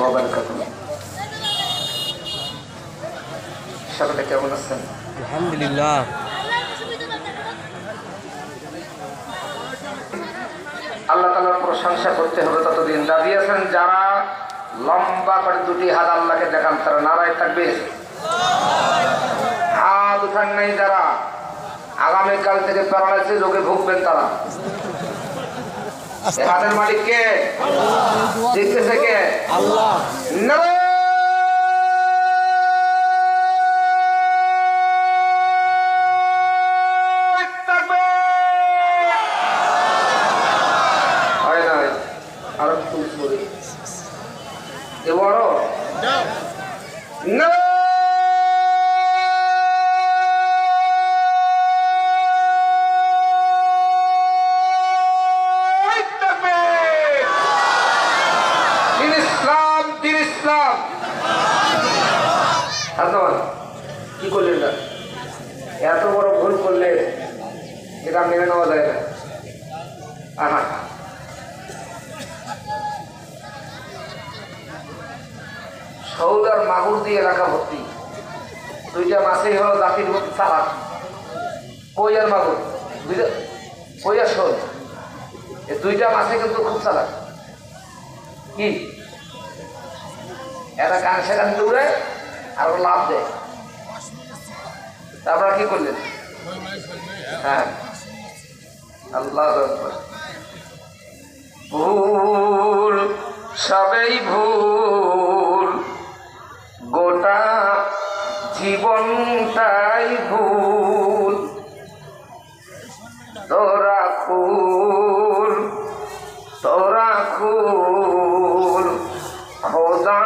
ওয়াবারাকাতুহু। সকলে কেমন আছেন? আলহামদুলিল্লাহ। আল্লাহ তাআলার প্রশংসা করতে হবে ততদিন। দাবি আছেন যারা লম্বা করে দুটি হাত আল্লাহকে দেখান তারা নারায়ে তাকবীর। হাত উঠান নাই যারা আগামীকাল থেকে প্যারালাইসিস রোগে ভুগবেন তারা। হাতের মালিক কে? জিততেছে কে? আল্লাহ। কি করলেন না? এত বড় ভুল করলে এটা মেনে নেওয়া যায় না। আহা, সৌদ আর মাগুর দিয়ে এলাকা ভর্তি। দুইটা মাছেই হলো জাতির মধ্যে চালাক। কই আর মাগুর, কই আর সৌদ, এই দুইটা মাছে কিন্তু খুব চালাক। কি এরা গান সেখান দৌড়ে আর লাভ দেয়। আপনারা কি করলেন? হ্যাঁ, আল্লাহ ভুল সবেই ভুল, গোটা জীবনটাই ভুল। তোরা খুল, তোরা খুল, খোদা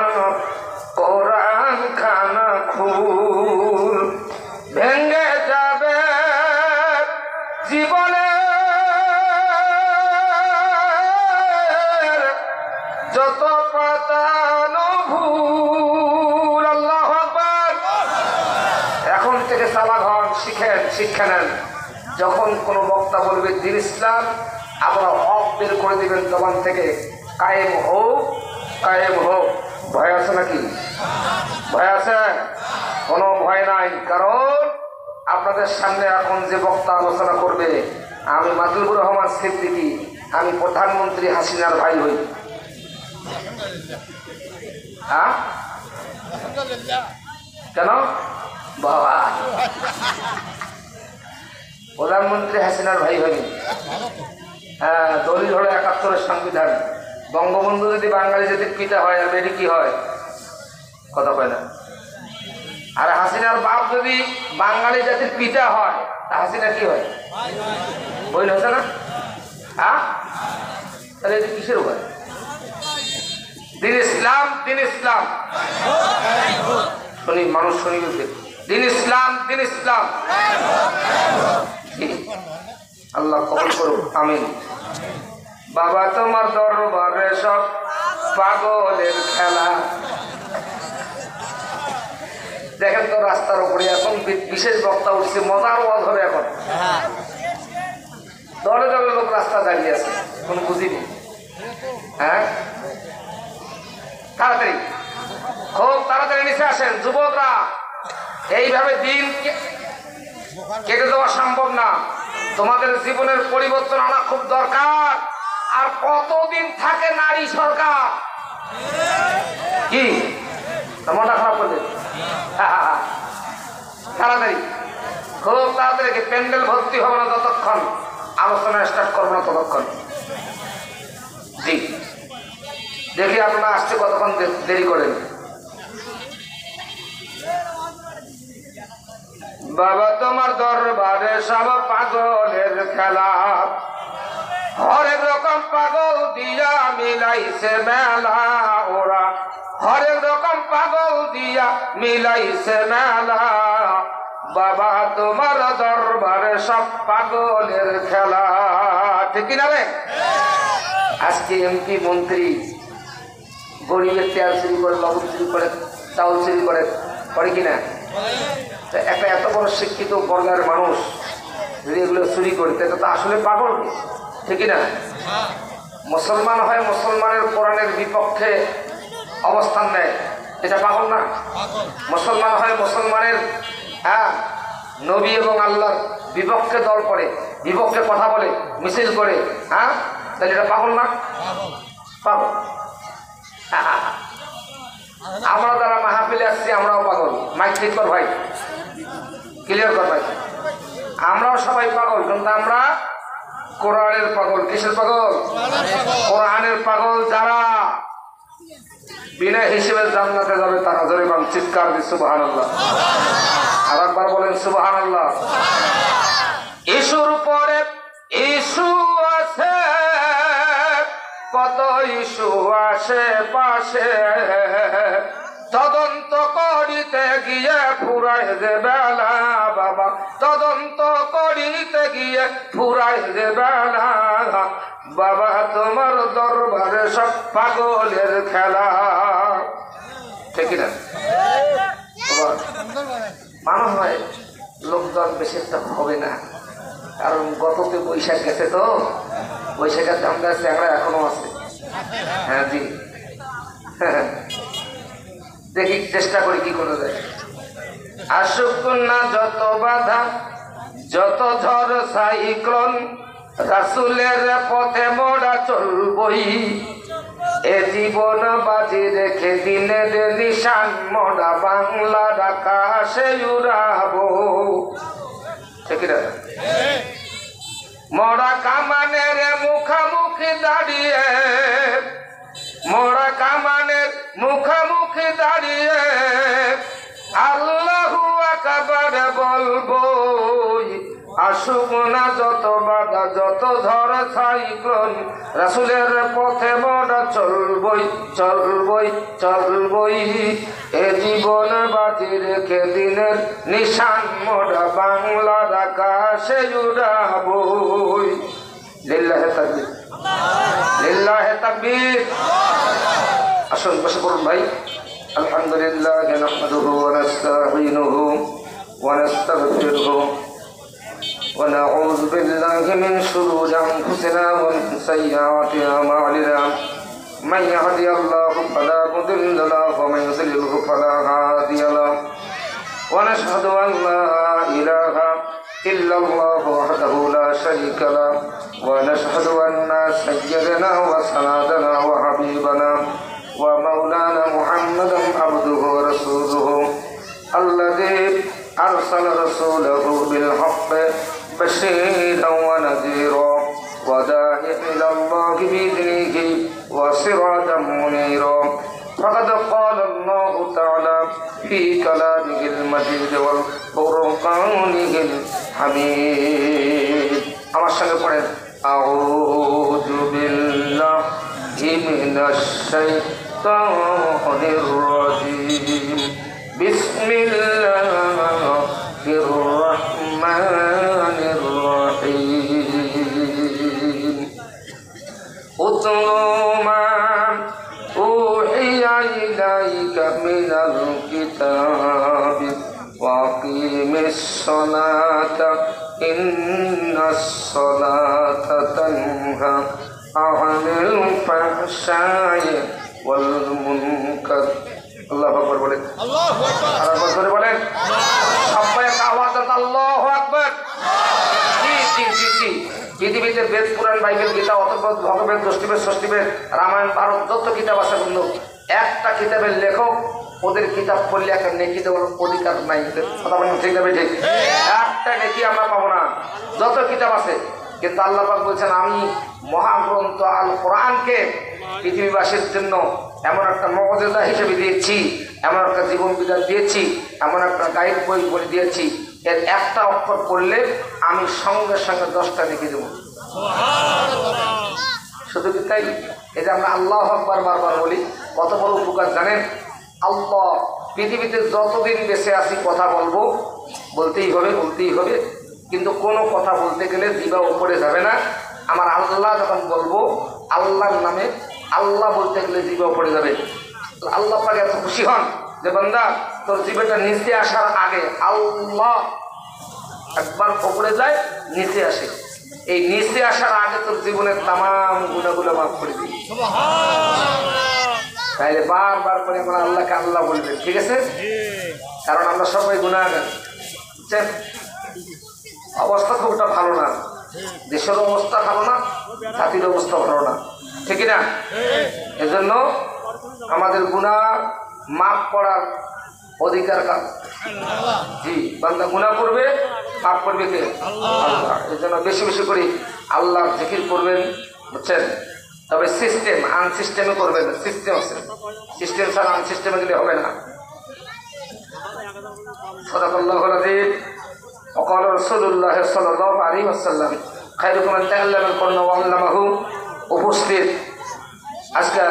কোরআন খানা খুল, ভেঙ্গে যাবে জীবনে যত পাতানো ভুল। আল্লাহু আকবার। এখন থেকে চালাক হন, শিখেন, শিক্ষা নেন। যখন কোনো বক্তা বলবে দ্বীন ইসলাম, আপনারা হক বের করে দিবেন জবান থেকে। কায়েম হোক, কায়েম হোক। ভয় আছে নাকি? ভয় আছে? কোনো ভয় নাই, কারণ আপনাদের সামনে এখন যে বক্তা আলোচনা করবে আমি মাতলুবুর রহমান সিদ্দিকী, আমি প্রধানমন্ত্রী হাসিনার ভাই হই। হ্যাঁ, কেন বাবা? প্রধানমন্ত্রী হাসিনার ভাই হই। হ্যাঁ, দলিল হলো ৭১-এর সংবিধান। বঙ্গবন্ধু যদি বাঙালি জাতির পিতা হয় আর বেটি কি হয়? কথা কয় না। আর হাসিনার বাপ যদি বাঙালি জাতির পিতা হয় তা হাসিনা কি হয়? বই হচ্ছে না? হ্যাঁ, তাহলে এটা কিসের উপায়? দ্বীন ইসলাম, দ্বীন ইসলাম। শুনি, মানুষ শুনি বলছে দ্বীন ইসলাম, দ্বীন ইসলাম। আল্লাহ কবুল করুন, আমিন। বাবা তোমার দরবারে সব পাগলের খেলা। দেখেন তো রাস্তার উপরে এখন বিশেষ বক্তা উঠছে, মজার ওয়াজ হবে এখন। দলে দলে লোক রাস্তা দাঁড়িয়ে আছে, কোন বুঝিনি। হ্যাঁ, তাড়াতাড়ি, খুব তাড়াতাড়ি নিচে আসেন যুবকরা। এইভাবে দিন কেটে দেওয়া সম্ভব না। তোমাদের জীবনের পরিবর্তন আনা খুব দরকার। আর কতদিন থাকে নারী সরকার? কি মনটা খারাপ করলে? তাড়াতাড়ি, খুব তাড়াতাড়ি। প্যান্ডেল ভর্তি হবে না যতক্ষণ আলোচনা স্টার্ট করবো না ততক্ষণ। জি, দেখি আপনারা আসছে কতক্ষণ দেরি করেন। বাবা তোমার দরবারে সব পাগলের খেলা, হরেক রকম পাগল দিয়া মিলাইছে মেলা। ওরা হরেক রকম পাগল দিয়া মিলাইছে মেলা। বাবা তোমার দরবারে সব পাগলের খেলা। ঠিক না রে? আজকে এমপি মন্ত্রী গরিবের তেল চুরি করে, লবণ চুরি করে, চাউল চুরি করে, করে কিনা? একটা এত বড় শিক্ষিত বর্গের মানুষ যদি এগুলো চুরি করে তাহলে তো আসলে পাগল, ঠিক না? মুসলমান হয় মুসলমানের কোরআনের বিপক্ষে অবস্থান নেয়, এটা পাগল না? মুসলমান হয় মুসলমানের নবী এবং আল্লাহর বিপক্ষে দল করে, বিপক্ষে কথা বলে, মিছিল করে, তাহলে এটা পাগল না? পাগল। আমরা যারা মাহফিলে আসছি আমরাও পাগল। মাইক ঠিক কর ভাই, ক্লিয়ার কর ভাই। আমরাও সবাই পাগল, কিন্তু আমরা কোরআনের পাগল। কিসের পাগল? কোরআনের পাগল। যারা বিনা হিসেবে জান্নাতে যাবে তারা জোরে বাম চিৎকার দিয়ে সুবহানাল্লাহ। আর একবার বলেন সুবহানাল্লাহ। ইস্যুর পরে ইস্যু আছে, কত ইস্যু আসে পাশে, তদন্ত করিতে গিয়ে ফুরাই যে বেলা বাবা, তদন্ত করিতে গিয়ে ফুরাই যে বেলা বাবা, তোমার দরবারে সব পাগলের খেলা। ঠিক না? মনে হয় লোকজন বেশি একটা হবে না, কারণ গততে বৈশাখ গেছে, তো বৈশাখের দামটা চ্যাংড়া এখনো আছে। হ্যাঁ জি, দেখি চেষ্টা করি কি করা যায়। আসুক না যত বাধা, যত ঝড় সাইক্লোন, রাসূলের পথে মোরা চলবই, এ জীবন বাজি রেখে দিনের নিশান মোরা বাংলার আকাশে উড়াবো। ঠিক না? মোরা কামানের মুখামুখি দাঁড়িয়ে, মোরা কামানের মুখামুখি দাঁড়িয়ে আল্লাহু আকবার বলবো। আসুক না যত বাধা, যত ঝড় সাইক্লোন, রাসূলের পথে মোরা চলবই, চলবই, চলবই, এ জীবন বাজি রেখে দিনের নিশান মোরা বাংলার আকাশে উড়াবই। লিল্লাহে তাকবীর, লিল্লাহে তাকবীর। আসুন বসে পড়ুন ভাই। আলহামদুলিল্লাহ নাহমাদুহু ওয়া নাস্তাঈনুহু ওয়া নাস্তাগফিরুহু ওয়া নাউযু বিল্লাহি মিন শুরুরি আনফুসিনা ওয়া মিন সাইয়্যাতি আমালিনা। মান ইয়াহদিহিল্লাহু ফালা মুদিল্লা লাহু ওয়া মান ইউদ্লিলহু ফালা হাদিয়া লাহু। ওয়া নাশহাদু আন লা ইলাহা ইল্লাল্লাহু ওয়াহদাহু লা শারীকা লাহু ওয়া নাশহাদু আন্না সাইয়্যিদানা ওয়া সানাদানা ওয়া হাবিবানা ومولانا محمدا عبده ورسوله الذي أرسل رسوله بالحق بشيرا ونذيرا وداعيا إلى الله بإذنه وسراجا منيرا. فقد قال الله تعالى في كلامه المجيد والفرقانه الحميد. আমার সঙ্গে পড়েন আউযু বিল্লাহি মিনাশ শাইতানির রাজীম। বিসমিল্লাহির রহমানির রহিম। উতলু মা উহিয়া ইলাইকা মিনাল কিতাবি ওয়া আকিমিস সালাতা ইন্নাস সালাতা তানহা আনিল ফাহশাই ওয়াল মুনকার। আল্লাহু আকবার বলেন, আল্লাহু আকবার। আর একবার বলেন সবাই একটা আওয়াজ দাও, আল্লাহু আকবার। জি জি জি জি। পৃথিবীতে বেদ, পুরাণ, বাইবেল, গীতা, অথর্ববেদ, ভগবত, দশটিবেদ, ষষ্ঠীবেদ, রামায়ণ, ভারত, যত কিতাব আছে বন্ধু, একটা কিতাবের লেখক ওদের কিতাব পড়লে একটা নেকি দেওয়ার অধিকার নাই। কথা বলেন ঠিক যাবে? ঠিক। একটা নেকি আমরা পাবো না, যত কিতাব আছে। কিন্তু আল্লাহ পাক বলছেন আমি মহাগ্রন্থ আল কোরআনকে পৃথিবীবাসীর জন্য এমন একটা মুজিজা হিসেবে দিয়েছি, এমন একটা জীবন বিধান দিয়েছি, এমন একটা গাইড বই বলে দিয়েছি, এর একটা অক্ষর পড়লে আমি সঙ্গে সঙ্গে 10টা নেকি দেবো। শুধু কি তাই? এই যে আমরা আল্লাহু আকবার বারবার বলি, কত বড় উপকার জানেন? আল্লাহ পৃথিবীতে যতদিন বেঁচে আছি কথা বলবো, বলতেই হবে, বলতেই হবে, কিন্তু কোনো কথা বলতে গেলে জিহ্বা উপরে যাবে না। আমার আল্লাহ যখন বলবো, আল্লাহর নামে আল্লাহ বলতে গেলে জিহ্বা উপরে যাবে। আল্লাহ পাক এত খুশি হন যে বান্দা তোর জিহ্বাটা নিচে আসার আগে আল্লাহ একবার উপরে যায়, নিচে আসে। এই নিচে আসার আগে তোর জীবনের তামাম গুনাহগুলো মাফ করে দিই। তাইলে বারবার করে আমরা আল্লাহকে আল্লাহ বলবে, ঠিক আছে? কারণ আমরা সবাই গুনাহগার। বুঝছেন? অবস্থা খুবটা ভালো না, দেশের অবস্থা ভালো না, জাতির অবস্থা ভালো না, ঠিক না? এজন্য আমাদের গুনাহ মাফ করার অধিকার কার? জি, বান্দা গুনাহ করবে, মাফ করবে কে? আল্লাহ। এজন্য বেশি বেশি করে আল্লাহর জিকির করবেন, বুঝছেন? তবে সিস্টেম আনসিস্টেমে করবেন না। সিস্টেম আছে, সিস্টেম ছাড়া আনসিস্টেমে গেলে হবে না। সাদাকাল্লাহুল আযীম। وقال رسول الله صلى الله عليه وسلم خيركم من تعلم القرآن وعلمه। উপস্থিত আজকের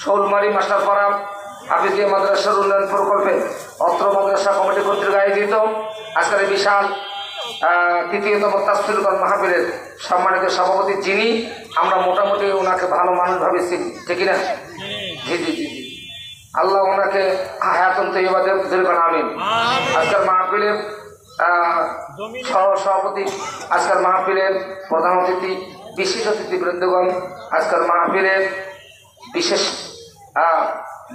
শৌলমারি মাস্টারপাড়া হাফিজিয়া মাদ্রাসার উন্নয়ন প্রকল্পে অত্র মাদ্রাসা কমিটি কর্তৃক আয়োজিত আজকের এই বিশাল তৃতীয়তম তাফসীর কোরআন মাহফিলের সম্মানিত সভাপতি যিনি, আমরা মোটামুটি ওনাকে ভালো মানুষ ভাবেছি, ঠিক না? জি জি জি জি, আল্লাহ ওনাকে হায়াতুন তাইয়্যিবা দীর্ঘায়ু আমিন। আজকের মাহফিলের সভাপতি, আজকের মাহফিলের প্রধান অতিথি, বিশেষ অতিথিবৃন্দগণ, আজকের মাহফিলের বিশেষ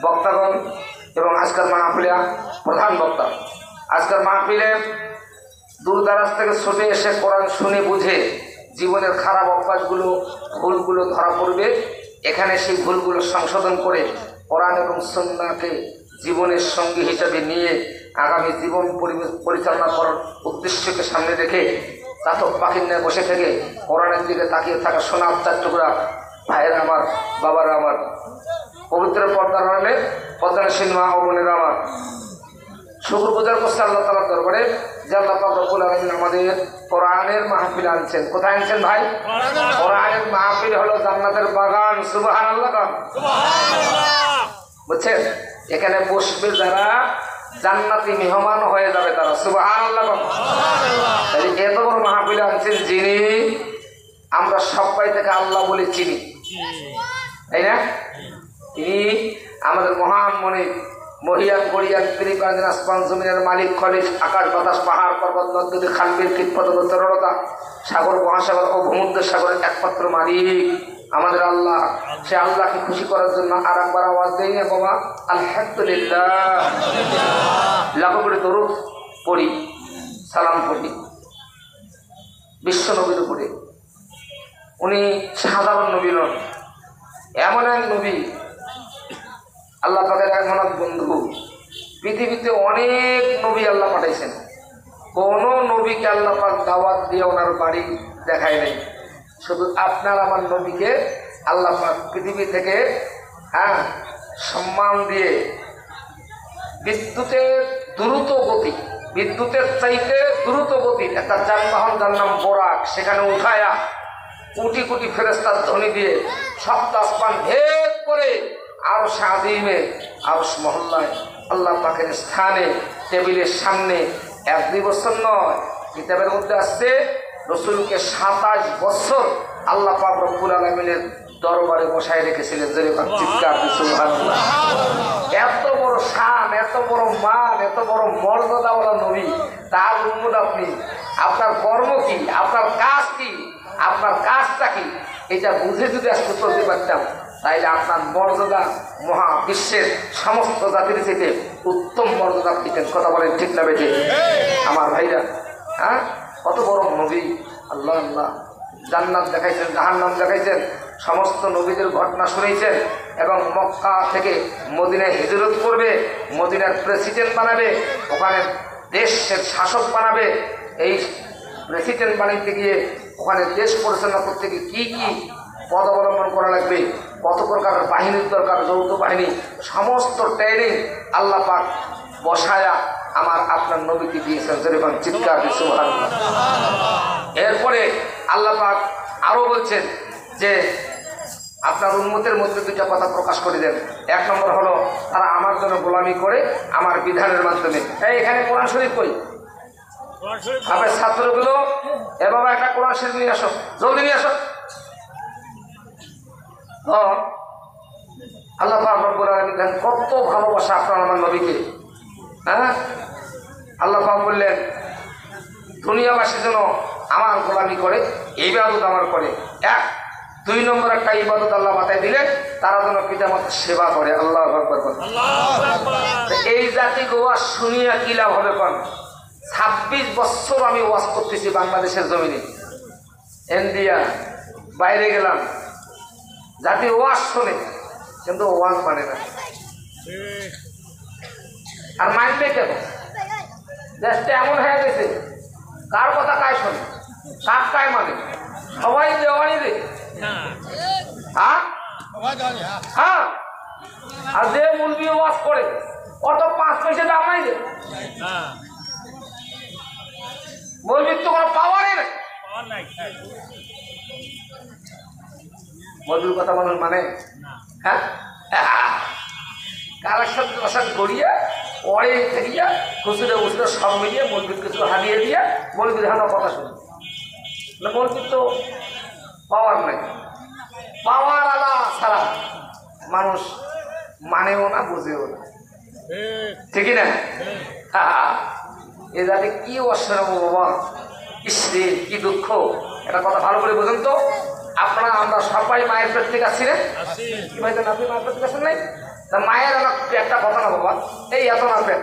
বক্তাগণ এবং আজকের মাহফিলে প্রধান বক্তা, আজকের মাহফিলে দূরদারাজ থেকে ছুটে এসে কোরআন শুনে বুঝে জীবনের খারাপ অভ্যাসগুলো, ভুলগুলো ধরা পড়বে। এখানে সেই ভুলগুলো সংশোধন করে কোরআন এবং সুন্নাহকে জীবনের সঙ্গী হিসাবে নিয়ে আগামী জীবন পরিচালনা করার উদ্দেশ্যকে সামনে রেখে চাতক পাখির ন্যায় বসে থেকে কোরআনের দিকে তাকিয়ে থাকা সোনার চার টুকরা ভাইয়েরা আমার, বাবারা আমার, পবিত্র পর্দার আড়ালে পর্দানশীল মা ও বোনেরা আমার, শুকর গুজার করছে আল্লাহ তাআলার দরবারে যে আল্লাহ পাক রব্বুল আলামিন আমাদের কোরআনের মাহফিল আনছেন। কোথায় আনছেন ভাই? কোরআনের মাহফিল হলো জান্নাতের বাগান। সুবহানাল্লাহ, সুবহানাল্লাহ। বুঝছেন? এখানে বসবে যারা জান্নাতি মেহমান হয়ে যাবে তারা। সুবহানাল্লাহ, সুবহানাল্লাহ। তাই এত বড় মাহফিল আনছেন যিনি, আমরা সবাই থেকে আল্লাহ বলে চিনি, তাই না? তিনি আমাদের মহান মনিব, মহিয়ান গড়িয়ান পৃথিবী আসমান জমিনের মালিক, খলিক, আকাশ বাতাস পাহাড় পর্বত নদ-নদী খাল-বিল কীটপতঙ্গ তরলতা সাগর মহাসাগর ও ভূমধ্য সাগরের একমাত্র মালিক আমাদের আল্লাহ। সে আল্লাহকে খুশি করার জন্য আর একবার আওয়াজ দেই না বাবা, আলহামদুলিল্লাহ। লাখো করে দরুদ পড়ি, সালাম পড়ি বিশ্ব নবীর উপরে। উনি সাধারণ নবী নন, এমন এক নবী, আল্লাহ পাকের এমন এক বন্ধু। পৃথিবীতে অনেক নবী আল্লাহ পাঠাইছেন, কোন নবীকে আল্লাহ পাক দাওয়াত দিয়ে ওনার বাড়ি দেখায় নাই। শুধু আপনার আমার নবীকে আল্লাহ পাক পৃথিবী থেকে সম্মান দিয়ে বিদ্যুতের দ্রুত গতি, বিদ্যুতের চাইতে দ্রুত গতির একটা যানবাহন, যার নাম বোরাক, সেখানে উঠায়া কোটি কোটি ফেরেশতার ধ্বনি দিয়ে সপ্ত আসমান ভেদ করে আরশ আজিমে, আরশ মহল্লায় আল্লাহ পাকের স্থানে টেবিলের সামনে 1-2 বছর নয়, কিতাবের মধ্যে আসছে রসুলকে 27 বছর আল্লাহ পাক রব্বুল আলামিনের দরবারে বসায় রেখেছিলেন। চিৎকার সুবহানাল্লাহ। এত বড় শান, এত বড় মান, এত বড় মর্যাদাওয়ালা নবী, তার উম্মত আপনি। আপনার কর্ম কি, আপনার কাজ কি, আপনার কাজটা কি, এটা বুঝে যদি আজকে চলতে পারতাম, তাইলে আপনার মর্যাদা মহাবিশ্বের সমস্ত জাতির চেয়ে উত্তম মর্যাদা দিতেন। কথা বলেন ঠিক না বেঠে আমার ভাইরা? কত বড় নবী আল্লাহ। আল্লাহ জান্নাত দেখাইছেন, জাহান্নাম দেখাইছেন, সমস্ত নবীদের ঘটনা শুনেছেন এবং মক্কা থেকে মদিনায় হিজরত করবে, মদিনার প্রেসিডেন্ট বানাবে, ওখানে দেশের শাসক বানাবে। এই প্রেসিডেন্ট বানাইতে গিয়ে ওখানে দেশ পরিচালনা করতে গিয়ে কী কী পদ অবলম্বন করা লাগবে, কত প্রকার বাহিনীর দরকার, যৌথ বাহিনী, সমস্ত ট্রেনিং আল্লাহ পাক বসায়া আমার আপনার নবীকে দিয়েছেন। যেরকম চিৎকার সুবহানাল্লাহ। এরপরে আল্লাহ পাক আরও বলছেন যে আপনার উম্মতের মধ্যে 2টা কথা প্রকাশ করে দেন। 1 নম্বর হলো তারা আমার জন্য গোলামি করে আমার বিধানের মাধ্যমে। এখানে কোরআন শরীফ কই? আপনার ছাত্রগুলো এ বাবা একটা কোরআন শরীফ নিয়ে আসো, জলদি নিয়ে আসো। আল্লাহ পাক রব্বুল আলামিন কত ভালোবাসা আপনার আমার নবীকে। আল্লাহ পাক বললেন দুনিয়াবাসী যেন আমার গোলামি করে, ইবাদত আমার করে। 1 2 নম্বর একটা ইবাদত আল্লাহ মাথায় দিলেন, তারা যেন পিতামাতার সেবা করে। আল্লাহু আকবার। এই জাতি ওয়াজ শুনিয়া কি লাভ হবে কোন? 26 বছর আমি ওয়াজ করতেছি বাংলাদেশের জমিনে, ইন্ডিয়া বাইরে গেলাম, জাতি ওয়াজ শোনে কিন্তু ওয়াজ মানে না। আর মানবে কেন? দেশটা এমন হয়ে গেছে, কার কথা কায় শোনে, কার কায় মানে, সবাই দেওয়ানি রে। হ্যাঁ, আর যে মুলবি ওয়াজ করে অত 5 পয়সা দাম নাই রে। মুলবির তো কোনো পাওয়ারই নেই। মুলবির কথা মানুষ মানে? হ্যাঁ, কালেকশন টালেকশন করিয়া পরে থেকিয়া খুচুরে উচুরে সব মিলিয়ে মুলবির কিছু হারিয়ে দিয়ে মুলবির হানো কথা শুনে। মুলবির তো পাওয়ার নেই, পাওয়ার আলা ছাড়া মানুষ মানেও না, বুঝেও না, ঠিকই না? এ জাতি কি অসরব বাবা, ইসরে কি দুঃখ। এটা কথা ভালো করে বুঝুন তো। আপনারা আমরা সবাই মায়ের পেট থেকে আসছি রে, কি ভাই? আপনি মায়ের পেট থেকে আসেন নাই? মায়ের একটা কথা না বাবা, এই এত না পেট,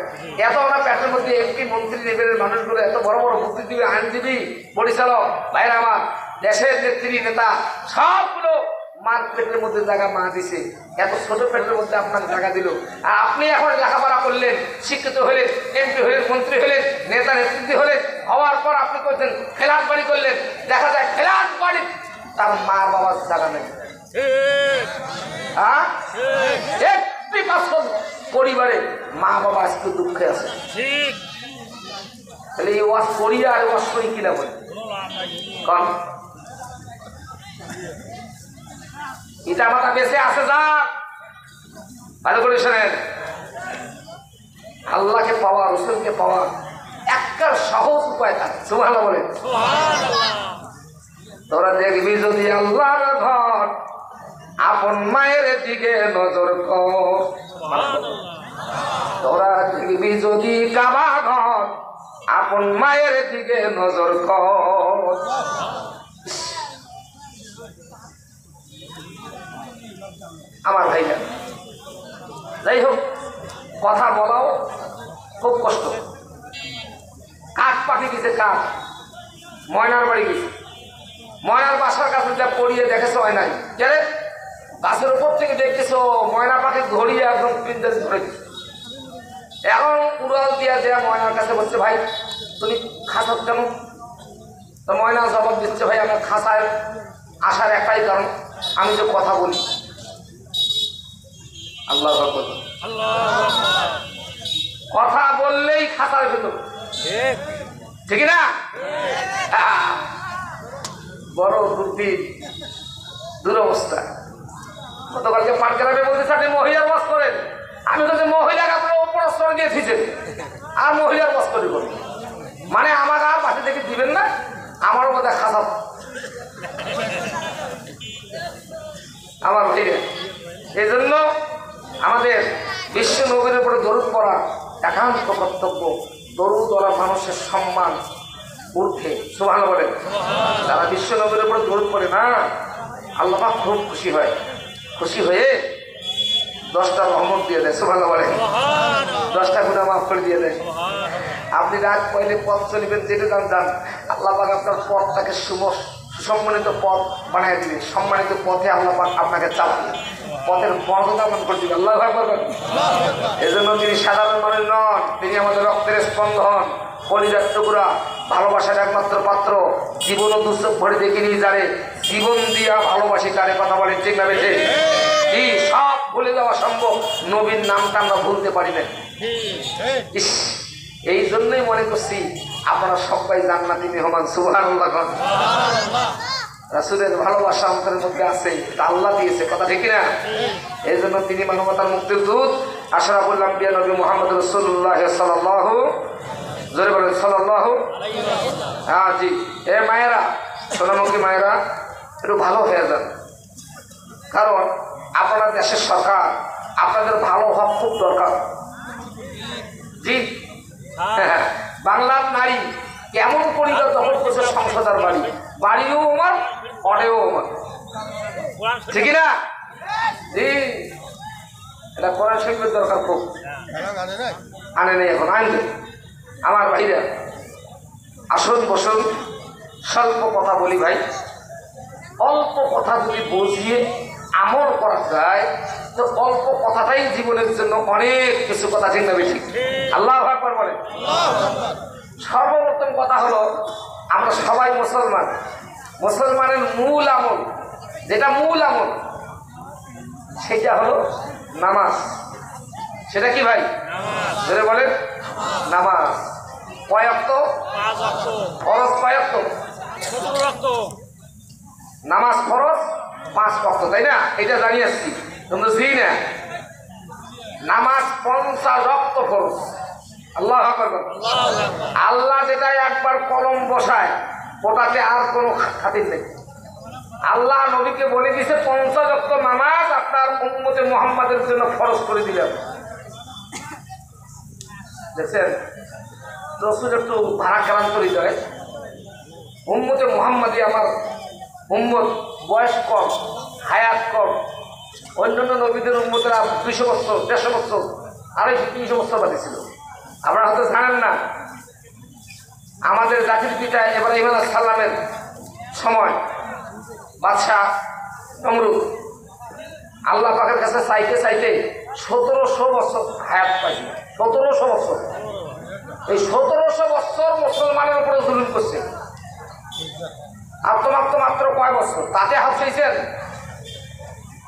এত না পেটের মধ্যে এমপি মন্ত্রী লেভেলের মানুষগুলো, এত বড় বড় বুদ্ধিজীবী, আইনজীবী, পরিচালক ভাইরা আমার, দেশের নেত্রী নেতা সবগুলো মার পেটের মধ্যে জায়গা মা দিছে। এত ছোট পেটের মধ্যে আপনার জায়গা দিল, আর আপনি এখন লেখাপড়া করলেন, শিক্ষিত হলেন, এমপি হলেন, মন্ত্রী হলেন, নেতা নেতৃত্ব হলেন, হওয়ার পর আপনি করছেন ফ্ল্যাট বাড়ি করলেন। দেখা যায় ফ্ল্যাট বাড়ি তার মা বাবার জায়গা নেই। হ্যাঁ, 80% পরিবারে মা বাবা আজকে দুঃখে আছে। তাহলে এই ওয়াজ করিয়া আর ওয়াজ করি কিনা বলি কম? পিতা মাতা বেঁচে আছে যাক, ভালো করে শোনেন, আল্লাহকে পাওয়া, রসুলকে পাওয়া একটা সহজ উপায় থাকে। সুবহানাল্লাহ বলে। তোরা দেখবি যদি আল্লাহর ঘর, আপন মায়ের দিকে নজর কর। তোরা দেখবি যদি কাবা ঘর, আপন মায়ের দিকে নজর কর। আমার ভাইরা, যাই হোক, কথা বলাও খুব কষ্ট। কাক পাখি গেছে, কাক ময়নার বাড়ি গেছে, ময়নার বাসার কাছে যা পড়িয়ে দেখেছো হয় নাই, জানে গাছের উপর থেকে দেখতেছো ময়না পাখি ধরিয়ে একদম পিঞ্জরে ধরে দিচ্ছে। এখন উড়াল দিয়া দেয়া ময়নার কাছে বলছে, ভাই তুমি খাসার কেন? তো ময়না জবাব দিচ্ছে, ভাই আমার খাসায় আসার একটাই কারণ, আমি যে কথা বলি। আল্লাহ কথা বললেই খাসার ভেতর, ঠিক না? বড় দুরবস্থা। গতকালকে পাটগ্রামে বলতেছে আপনি মহিলার বাস করেন, আমি তো মহিলাকে আপনার ওপর স্তর দিয়ে ফিচেন আর মহিলার বাস করি করি, মানে আমার আর বাসে থেকে দিবেন না, আমারও বোধ হয় খাসাব। আমার ভাইরা, এই জন্য আমাদের বিশ্ব নবীর উপরে দরুদ পড়া একান্ত কর্তব্য। দরুদ ওরা মানুষের সম্মান ঊর্ধ্বে। সুবহানাল্লাহ বলে। যারা বিশ্ব নবীর উপরে দরুদ পড়ে না, আল্লাহ পাক খুব খুশি হয়, খুশি হয়ে 10টা রহমত দিয়ে দেয়। সুবহানাল্লাহ বলে। 10টা গুনাহ মাফ করে দিয়ে দেয়। আপনি রাত পয়লে পথ চলিবেন, যেটা যান, আল্লাহ পাক আপনার পথটাকে সুসম্মানিত পথ বানিয়ে দিবে। সম্মানিত পথে আল্লাহ পাক আপনাকে চালাবে, পথের মর্যাদা মান করে দিবে। আল্লাহু আকবার। এজন্য তিনি সাধারণ মানুষ নন, তিনি আমাদের রক্তের স্পন্দন, কলিজার টুকরা, ভালোবাসার একমাত্র পাত্র। জীবন ও দুঃখ ভরে দেখিনি যারে, জীবন দিয়া ভালোবাসি তারে। কথা বলে ঠিক না বেঠে? এই সব ভুলে যাওয়া সম্ভব, নবীর নামটা আমরা ভুলতে পারি না। এই জন্যই মনে করছি আপনারা সবাই জান্নাতি মেহমান। সুবহানাল্লাহ। রাসূলের ভালোবাসা অন্তরের মধ্যে আছে, এটা আল্লাহ দিয়েছে। কথা ঠিক না? এই জন্য তিনি মানবতার মুক্তির দূত, আশরাফুল আম্বিয়া নবী মুহাম্মদ রাসূলুল্লাহ সাল্লাল্লাহু, জোরে বলেন সাল্লাল্লাহু। হ্যাঁ জি। এ মায়েরা, সোনামুখী মায়েরা, একটু ভালো হয়ে যান, কারণ আপনারা দেশের সরকার, আপনাদের ভালো হওয়া খুব দরকার। জি হ্যাঁ, বাংলার নারী কেমন পরিবার দখল করছে সংসদার বাড়ি, বাড়িও আমার, অডেও আমার। ঠিক না? জি, এটা কোরআন শরীফের দরকার খুব। আনে নেই, এখন আনবে। আমার ভাইরা আসুন বসুন, স্বল্প কথা বলি ভাই। অল্প কথা যদি বুঝিয়ে আমল করা যায় তো অল্প কথাটাই জীবনের জন্য অনেক কিছু কথা চিন্তা বেশি। আল্লাহু আকবার বলে। সর্বপ্রথম কথা হলো, আমরা সবাই মুসলমান। মুসলমানের মূল আমল, যেটা মূল আমল, সেটা হলো নামাজ। সেটা কি ভাই? ধরে বলেন, নামাজ। কয় ওয়াক্ত? ফরজ কয় ওয়াক্ত? নামাজ ফরজ 5 ওয়াক্ত, তাই না? এটা জানি আসছি, তোমরা জি না? নামাজ 50 ওয়াক্ত ফরজ। আল্লাহু আকবার। আল্লাহ যেটা একবার কলম বসায় ওটাতে আর কোনো খাতির নেই। আল্লাহ নবীকে বলে দিয়েছে 50 ওয়াক্ত নামাজ আপনার উম্মতে মুহাম্মাদের জন্য ফরজ করে দিলেন। দেখছেন, রসুল একটু ভাড়াক্রান্তরিত হয়। উম্মতে মুহাম্মাদি আমার উম্মত, বয়স কম, হায়াত কম। অন্যান্য নবীদের উম্মতেরা 200 বছর, 150 বছর, 250-300 বছর বাদে ছিল। আপনারা হয়তো জানেন না, আমাদের জাতির পিতা ইব্রাহিম আলাইহিস সালামের সময় বাদশাহ নমরুদ আল্লাহ পাকের কাছে চাইতে চাইতে 1700 বছর হায়াত পাইছে। 1700 বছর। এই 1700 বছর মুসলমানের উপরে জুলুম করছে। আর তো মাত্র কয় বছর তাতে হাত চাইছেন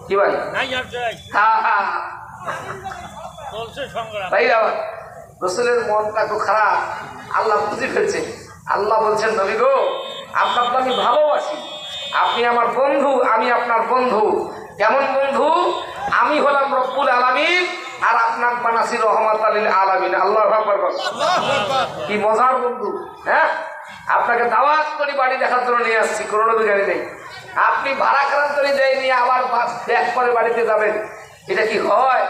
কি ভাই? তাই না? রসুলের মনটা খুব খারাপ, আল্লাহ বুঝে ফেলছে। আল্লাহ বলছেন, নবী গো, আপনাকে আমি ভালোবাসি, আপনি আমার বন্ধু, আমি আপনার বন্ধু। কেমন বন্ধু? আমি হলাম রব্বুল আলামিন আর আপনার বানাসি রহমাতাল লিল আলামিন। আল্লাহু আকবার। কি মজার বন্ধু! হ্যাঁ, আপনাকে দাওয়াত করে বাড়ি দেখার জন্য নিয়ে আসছি, কোনো গাড়ি নেই। আপনি ভাড়াক্রান্তরি দেয় নিয়ে আবার ব্যাক করে বাড়িতে যাবেন, এটা কি হয়?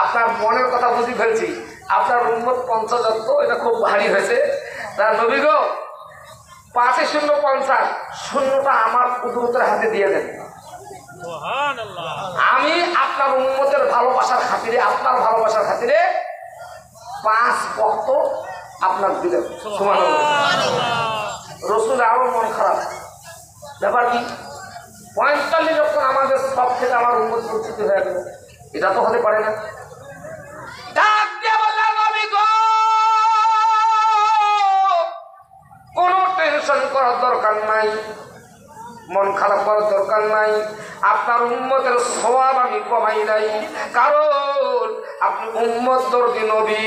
আপনার মনের কথা বুঝি ফেলছি। আপনার উম্মত 50 ওয়াক্ত, এটা খুব ভারী হয়েছে। তার নবী গো, 5 শূন্য 50, শূন্যটা আমার কুদরতের হাতে দিয়ে দেন। আমি আপনার উম্মতের ভালোবাসার খাতিরে, আপনার ভালোবাসার খাতিরে 5 ওয়াক্ত আপনার দিলেন। রসুল আরো মন খারাপ, ব্যাপার কি? 45 ওয়াক্ত আমাদের সব থেকে আমার উম্মত পরিচিত হয়ে গেল, এটা তো হতে পারে না। কোনো টেনশন করার দরকার নাই, মন খারাপ করার দরকার নাই। আপনার উম্মতের সওয়াব আমি কমাই নাই, কারণ আপনি উম্মত দরদি নবী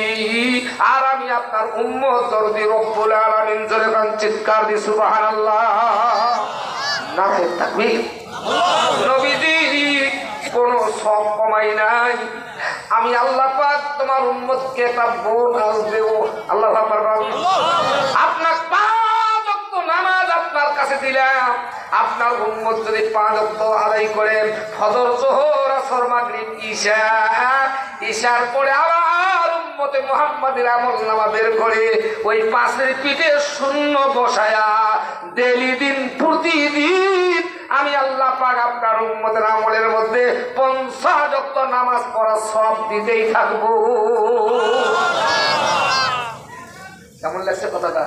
আর আমি আপনার উম্মত দরদি রব্বুল আলামিন। জোরে গান চিৎকার দি সুবহানাল্লাহ, নারে তাকবীর। নবীজি কোনো সওয়াব কমাই নাই। আমি আল্লাহ পাক তোমার উম্মতকে একটা বোনাস দেব। আল্লাহু আকবার। আপনার 5 ওয়াক্ত নামাজ আপনার কাছে দিলাম, আপনার উম্মত যদি 5 ওয়াক্ত আদায় করেন, ফজর, যোহর, আসর, মাগরিব, ঈশা, ঈশার পরে আবার উম্মতে মুহাম্মাদের আমলনামা বের করে ওই 5-এর পিঠে শূন্য বসায়া ডেইলি দিন প্রতিদিন আমি আল্লাহ পাক আপনার উম্মতের আমলের মধ্যে 50 ওয়াক্ত নামাজ পড়া সব দিতেই থাকবো। কেমন লাগছে কথাটা?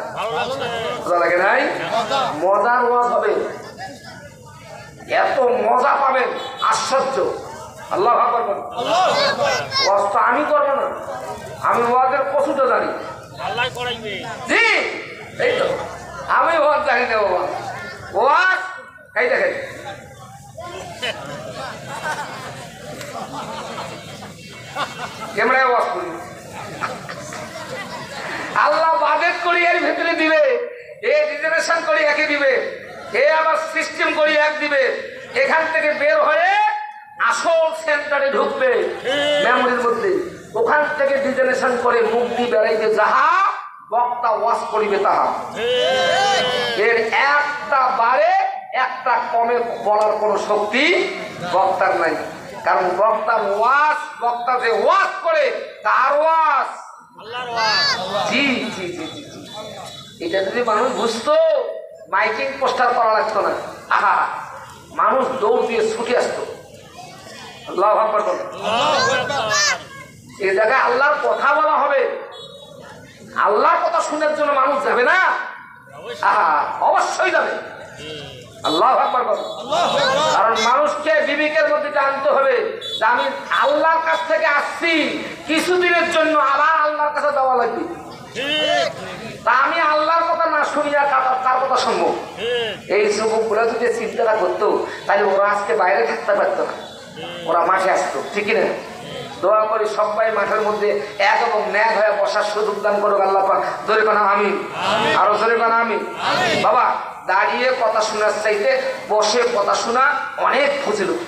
ভালো লাগে নাই? মজার ওয়াজ হবে, এত মজা পাবেন, আশ্চর্য। আল্লাহু আকবার। ওয়াজ তো আমি করবো না, আমি ওয়াজের কসুটা জানি। জি, এই তো আমি ওয়াজ জানি না বাবা। ওয়াজ এই দেখেন, ক্যামেরায় ওয়াজ করি, আল্লাহ বাজেট করি এর ভিতরে দিবে, এ রিজার্ভেশন করি একে দিবে, এ আবার সিস্টেম করি এক দিবে। এখান থেকে বের হয়ে আসল সেন্টারে ঢুকবে মেমোরির মধ্যে, ওখান থেকে ডিজেনেশন করে মুখ দিয়ে বেড়াইবে যাহা, বক্তা ওয়াজ করিবে তাহা। এর একটা বারে একটা কমে বলার কোনো শক্তি বক্তার নাই, কারণ বক্তার ওয়াজ, বক্তা যে ওয়াজ করে তার ওয়াজ। জি জি জি জি জি, এটা যদি মানুষ বুঝতো মাইকিং পোস্টার করা লাগতো না। আহা, মানুষ দৌড় দিয়ে ছুটে আসতো। আল্লাহু আকবার বলেন। এই জায়গায় আল্লাহর কথা বলা হবে, আল্লাহর কথা শোনার জন্য মানুষ যাবে না? অবশ্যই যাবে। আল্লাহু আকবার বলেন। কারণ মানুষকে বিবেকের মধ্যে জানতে হবে যে আমি আল্লাহর কাছ থেকে আসছি, কিছুদিনের জন্য আবার আল্লাহর কাছে যাওয়া লাগবে। তা আমি আল্লাহর কথা না শুনিয়া তার কথা শুনবো? এই যুবকগুলো যদি চিন্তাটা করতো তাহলে ওরা আজকে বাইরে থাকতে পারতো না, ওরা মাঠে আসতো। ঠিক না? দোয়া করি সবাই মাঠের মধ্যে এক এবং ন্যাক হয়ে বসার সুযোগ দান করুক আল্লাহ পাক। জোরে কানা আমি, আরো জোরে কানা আমি। বাবা, দাঁড়িয়ে কথা শোনার চাইতে বসে কথা শোনা অনেক ফজিলত।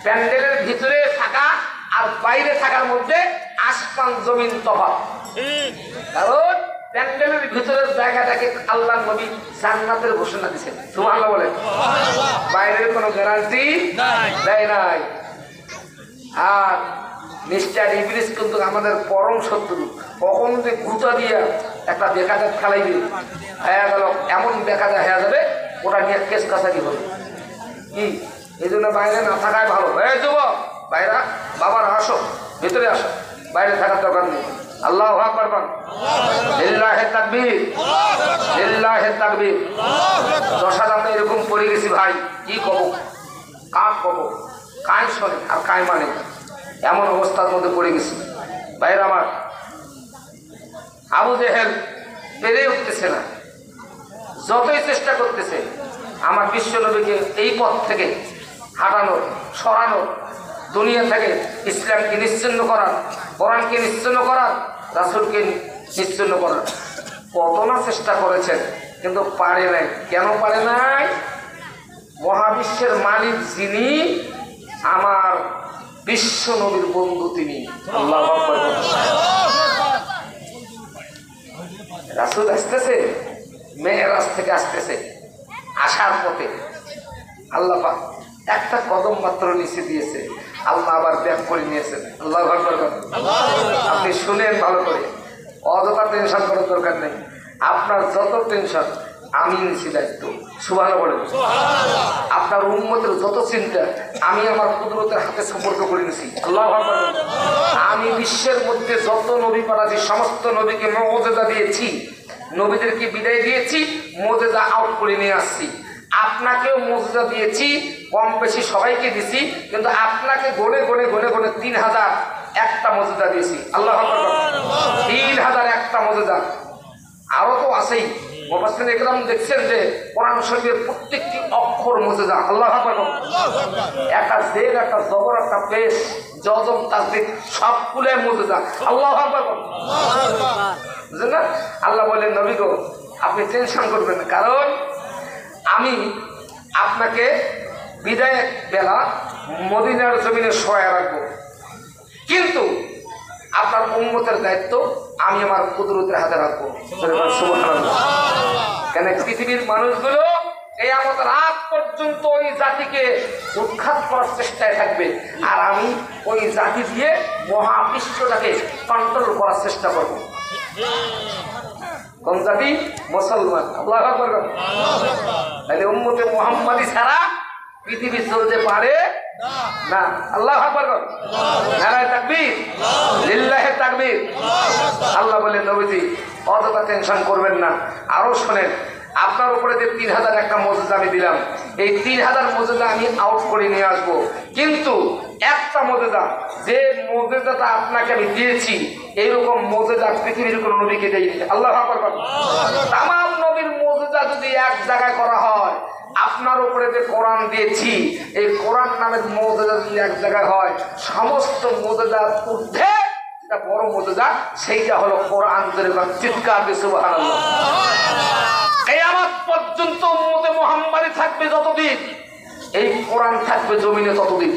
প্যান্ডেলের ভিতরে থাকা আর বাইরে থাকার মধ্যে আসমান জমিন তফাৎ। কারণ প্যান্ডেলের ভিতরের জায়গাটাকে আল্লাহ নবী জান্নাতের ঘোষণা দিয়েছেন। সুবহানাল্লাহ বলেন। বাইরের কোনো গ্যারান্টি দেয় নাই। আর মিস্টার ইবলিস কিন্তু আমাদের পরম শত্রু। কখন যে গুতা দিয়ে একটা বেকাজাত খেলাইবে হয়ে গেল, এমন বেকাজা হয়ে যাবে, ওটা নিয়ে কেস কাছাকি হবে। কি এই জন্য বাইরে না থাকাই ভালো। যুবক বাইরা, বাবারা আসো, ভিতরে আসো, বাইরে থাকার দরকার নেই। আল্লাহু আকবার বল। লিল্লাহি তাকবীর, লিল্লাহি তাকবীর। 10,000 আমরা এরকম পড়ে গেছি ভাই, কি কব, কাক কব, কাই শোনে আর কাই মানে, এমন অবস্থার মধ্যে পড়ে গেছি। ভাইরা আমার, আবু জেহেল পেরে উঠতেছে না, যতই চেষ্টা করতেছে আমার বিশ্ব নবীকে এই পথ থেকে হাঁটানোর, সরানোর, দুনিয়া থেকে ইসলামকে নিশ্চিহ্ন করার, কোরআনকে নিশ্চিহ্ন করার, রাসূলকে নিশ্চিহ্ন করার কত না চেষ্টা করেছেন, কিন্তু পারে নাই। কেন পারে নাই? মহাবিশ্বের মালিক যিনি, আমার বিশ্ব নবীর বন্ধু তিনি। আল্লাহু আকবার। রাসূল আসতেছে, মেরাজ থেকে আসতেছে, আসার পথে আল্লাহ পাক একটা কদম মাত্র নিচে দিয়েছে, আল্লাহ আবার ব্যাক করে নিয়েছেন। আল্লাহু আকবার। আপনি শুনেন ভালো করে, অযথা টেনশন করার দরকার নেই। আপনার যত টেনশন আমি নিছি দায়িত্ব। সুবহানাল্লাহ বলেন। আপনার উম্মতের যত চিন্তা আমি আমার কুদরতের হাতে সুপর্দ করে নিছি। আল্লাহু আকবার। আমি বিশ্বের মধ্যে যত নবী পাঠাচ্ছি সমস্ত নবীকে মুজিজা দিয়েছি, নবীদেরকে বিদায় দিয়েছি, মুজিজা আউট করে নিয়ে আসছি। আপনাকেও মুজিজা দিয়েছি, কম বেশি সবাইকে দিছি, কিন্তু আপনাকে গনে গনে গনে গনে 3001টা মুজিজা দিয়েছি। আল্লাহু আকবার। 3001টা মুজিজা। আরো তো আছেই। মুফাসসিরিন ইকরাম দেখছেন যে কোরআন শরীফের প্রত্যেকটি অক্ষর মুজিজা। আল্লাহু আকবার। একটা জের, একটা জবর, একটা পেশ, জজম, তাসদীদ সবগুলো মুজিজা। আল্লাহু আকবার। বুঝলেন না? আল্লাহ বলেন, নবী গো আপনি টেনশন করবেন না, কারণ আমি আপনাকে বিদায়ের বেলা মদিনার জমিনে শোয়া রাখবো, কিন্তু আপনার উম্মতের দায়িত্ব আমি আমার কুদরতের হাতে রাখবো। সুবহানাল্লাহ। কেন পৃথিবীর মানুষগুলো কিয়ামত রাত পর্যন্ত ওই জাতিকে উৎখাত করার চেষ্টায় থাকবে, আর আমি ওই জাতি দিয়ে মহাবিশ্বটাকে কন্ট্রোল করার চেষ্টা করব। কোন জাতি? মুসলমান। আল্লাহু আকবার। তাহলে উম্মতে মুহাম্মাদি ছাড়া পৃথিবী চলতে পারে না। আল্লাহু আকবার। নারায়ে তাকবীর, লিল্লাহি তাকবীর। আল্লাহ বলে, নবীজি অযথা টেনশন করবেন না। আরো শোনেন, আপনার উপরে যে 3001টা মুজিজা আমি দিলাম, এই 3000 মুজিজা আমি আউট করে নিয়ে আসবো, কিন্তু একটা মুজিজা, যে মুজিজাটা আপনাকে আমি দিয়েছি, এইরকম মুজিজা পৃথিবীর কোনো নবীকে দেয়নি। আল্লাহু আকবার। তামাম নবীর মুজিজা যদি এক জায়গায় করা হয়, আপনার উপরে যে কোরআন দিয়েছি, এই কোরআন নামের মুজিজা যদি এক জায়গায় হয়, সমস্ত মুজিজার ঊর্ধ্বে যেটা বড় মুজিজা, সেইটা হলো কোরআন। চিৎকার দিয়ে সুবহানাল্লাহ। কিয়ামত পর্যন্ত উম্মতে মুহাম্মাদি থাকবে যতদিন, এই কোরআন থাকবে জমিনে ততদিন।